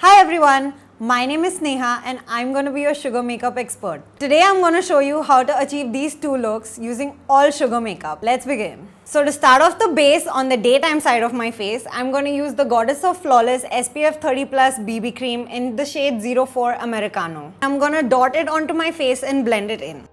Hi everyone, my name is Sneha and I'm going to be your sugar makeup expert. Today I'm going to show you how to achieve these two looks using all sugar makeup. Let's begin. So to start off the base on the daytime side of my face, I'm going to use the Goddess of Flawless SPF 30 Plus BB Cream in the shade 04 Americano. I'm going to dot it onto my face and blend it in.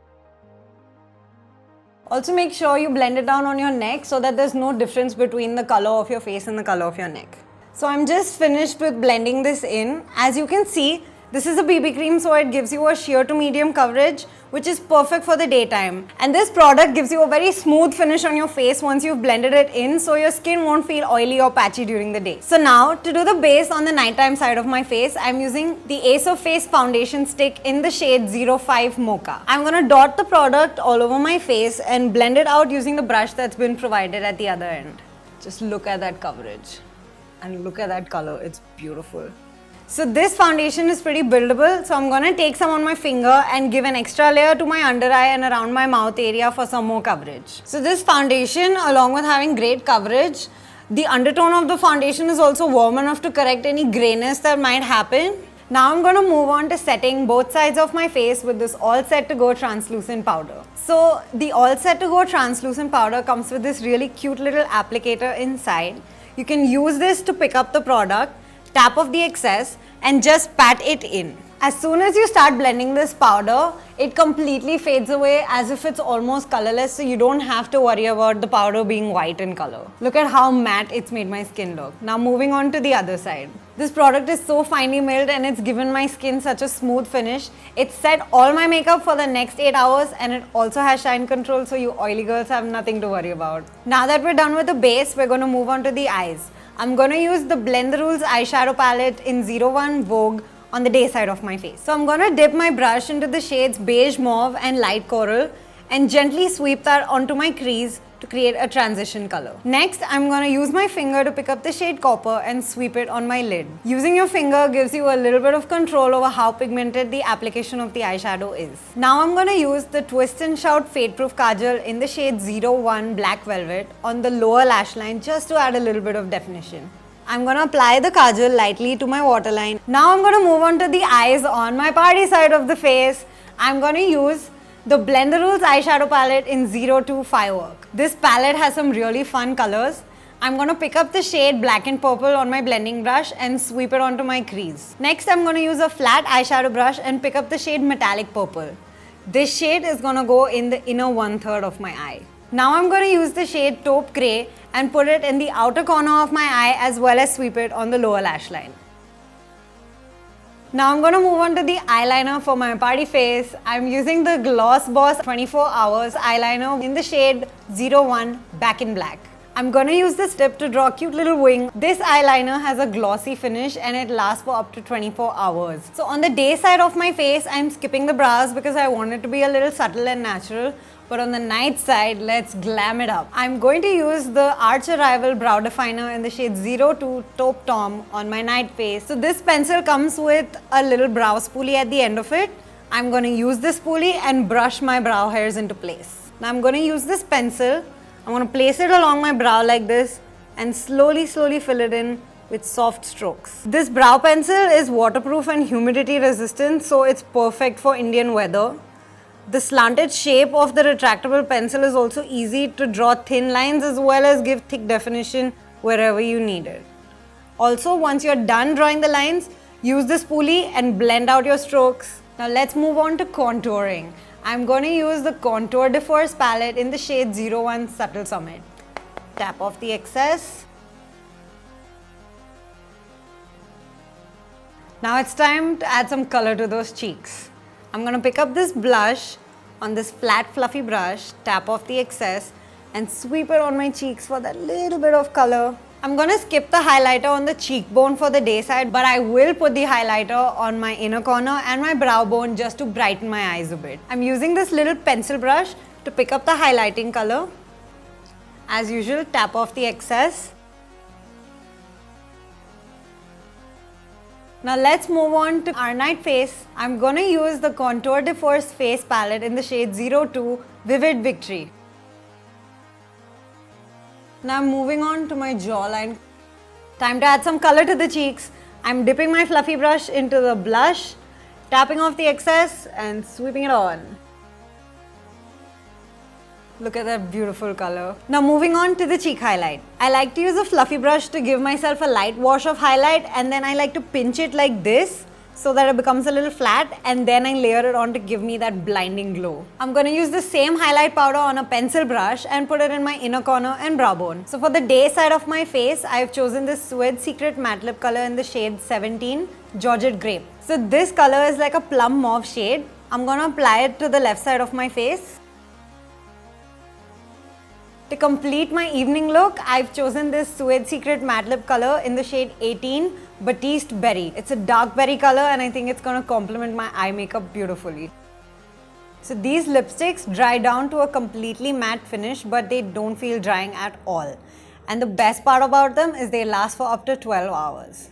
Also make sure you blend it down on your neck so that there's no difference between the color of your face and the color of your neck. So I'm just finished with blending this in. As you can see, this is a BB cream, so it gives you a sheer to medium coverage, which is perfect for the daytime. And this product gives you a very smooth finish on your face once you've blended it in, so your skin won't feel oily or patchy during the day. So now, to do the base on the nighttime side of my face, I'm using the Ace of Face foundation stick in the shade 05 Mocha. I'm gonna dot the product all over my face and blend it out using the brush that's been provided at the other end. Just look at that coverage. And look at that color, it's beautiful. So this foundation is pretty buildable, so I'm gonna take some on my finger and give an extra layer to my under eye and around my mouth area for some more coverage. So this foundation, along with having great coverage, the undertone of the foundation is also warm enough to correct any grayness that might happen. Now I'm gonna move on to setting both sides of my face with this All Set to Go translucent powder. So the All Set to Go translucent powder comes with this really cute little applicator inside. You can use this to pick up the product, tap off the excess and just pat it in. As soon as you start blending this powder, it completely fades away as if it's almost colorless, so you don't have to worry about the powder being white in color. Look at how matte it's made my skin look. Now moving on to the other side. This product is so finely milled and it's given my skin such a smooth finish. It set all my makeup for the next 8 hours and it also has shine control, so you oily girls have nothing to worry about. Now that we're done with the base, we're going to move on to the eyes. I'm going to use the Blend the Rules eyeshadow palette in 01 Vogue on the day side of my face. So I'm going to dip my brush into the shades Beige Mauve and Light Coral and gently sweep that onto my crease to create a transition color. Next, I'm going to use my finger to pick up the shade Copper and sweep it on my lid. Using your finger gives you a little bit of control over how pigmented the application of the eyeshadow is. Now I'm going to use the Twist and Shout Fade Proof Kajal in the shade 01 Black Velvet on the lower lash line just to add a little bit of definition. I'm going to apply the kajal lightly to my waterline. Now I'm going to move on to the eyes on my party side of the face. I'm going to use the Blend the Rules eyeshadow palette in 02 Firework. This palette has some really fun colors. I'm going to pick up the shade Black and Purple on my blending brush and sweep it onto my crease. Next, I'm going to use a flat eyeshadow brush and pick up the shade Metallic Purple. This shade is going to go in the inner 1/3 of my eye. Now I'm going to use the shade Taupe Grey and put it in the outer corner of my eye as well as sweep it on the lower lash line. Now I'm going to move on to the eyeliner for my party face. I'm using the Gloss Boss 24 Hours eyeliner in the shade 01 Back in Black. I'm going to use this tip to draw a cute little wing. This eyeliner has a glossy finish and it lasts for up to 24 hours. So on the day side of my face, I'm skipping the brows because I want it to be a little subtle and natural. But on the night side, let's glam it up. I'm going to use the Arch Arrival Brow Definer in the shade 02 Taupe Tom on my night face. So this pencil comes with a little brow spoolie at the end of it. I'm going to use this spoolie and brush my brow hairs into place. Now I'm going to use this pencil. I'm going to place it along my brow like this and slowly fill it in with soft strokes. This brow pencil is waterproof and humidity resistant, so it's perfect for Indian weather. The slanted shape of the retractable pencil is also easy to draw thin lines as well as give thick definition wherever you need it. Also, once you're done drawing the lines, use the spoolie and blend out your strokes. Now let's move on to contouring. I'm going to use the Contour de Force palette in the shade 01 Subtle Summit. Tap off the excess. Now it's time to add some color to those cheeks. I'm going to pick up this blush on this flat fluffy brush, tap off the excess and sweep it on my cheeks for that little bit of color. I'm going to skip the highlighter on the cheekbone for the day side, but I will put the highlighter on my inner corner and my brow bone just to brighten my eyes a bit. I'm using this little pencil brush to pick up the highlighting color. As usual, tap off the excess. Now let's move on to our night face. I'm going to use the Contour de Force face palette in the shade 02 Vivid Victory. Now I'm moving on to my jawline. Time to add some color to the cheeks. I'm dipping my fluffy brush into the blush, tapping off the excess and sweeping it on. Look at that beautiful color. Now moving on to the cheek highlight. I like to use a fluffy brush to give myself a light wash of highlight, and then I like to pinch it like this so that it becomes a little flat, and then I layer it on to give me that blinding glow. I'm going to use the same highlight powder on a pencil brush and put it in my inner corner and brow bone. So for the day side of my face, I've chosen this Suede Secret matte lip color in the shade 17, Georgette Grape. So this color is like a plum mauve shade. I'm going to apply it to the left side of my face. To complete my evening look, I've chosen this Suede Secret matte lip color in the shade 18, Batiste Berry. It's a dark berry color and I think it's going to complement my eye makeup beautifully. So these lipsticks dry down to a completely matte finish, but they don't feel drying at all. And the best part about them is they last for up to 12 hours.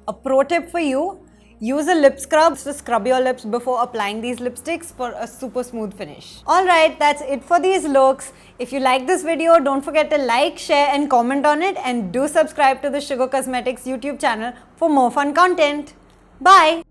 A pro tip for you, use a lip scrub to scrub your lips before applying these lipsticks for a super smooth finish. Alright, that's it for these looks. If you like this video, don't forget to like, share and comment on it, and do subscribe to the Sugar Cosmetics YouTube channel for more fun content. Bye!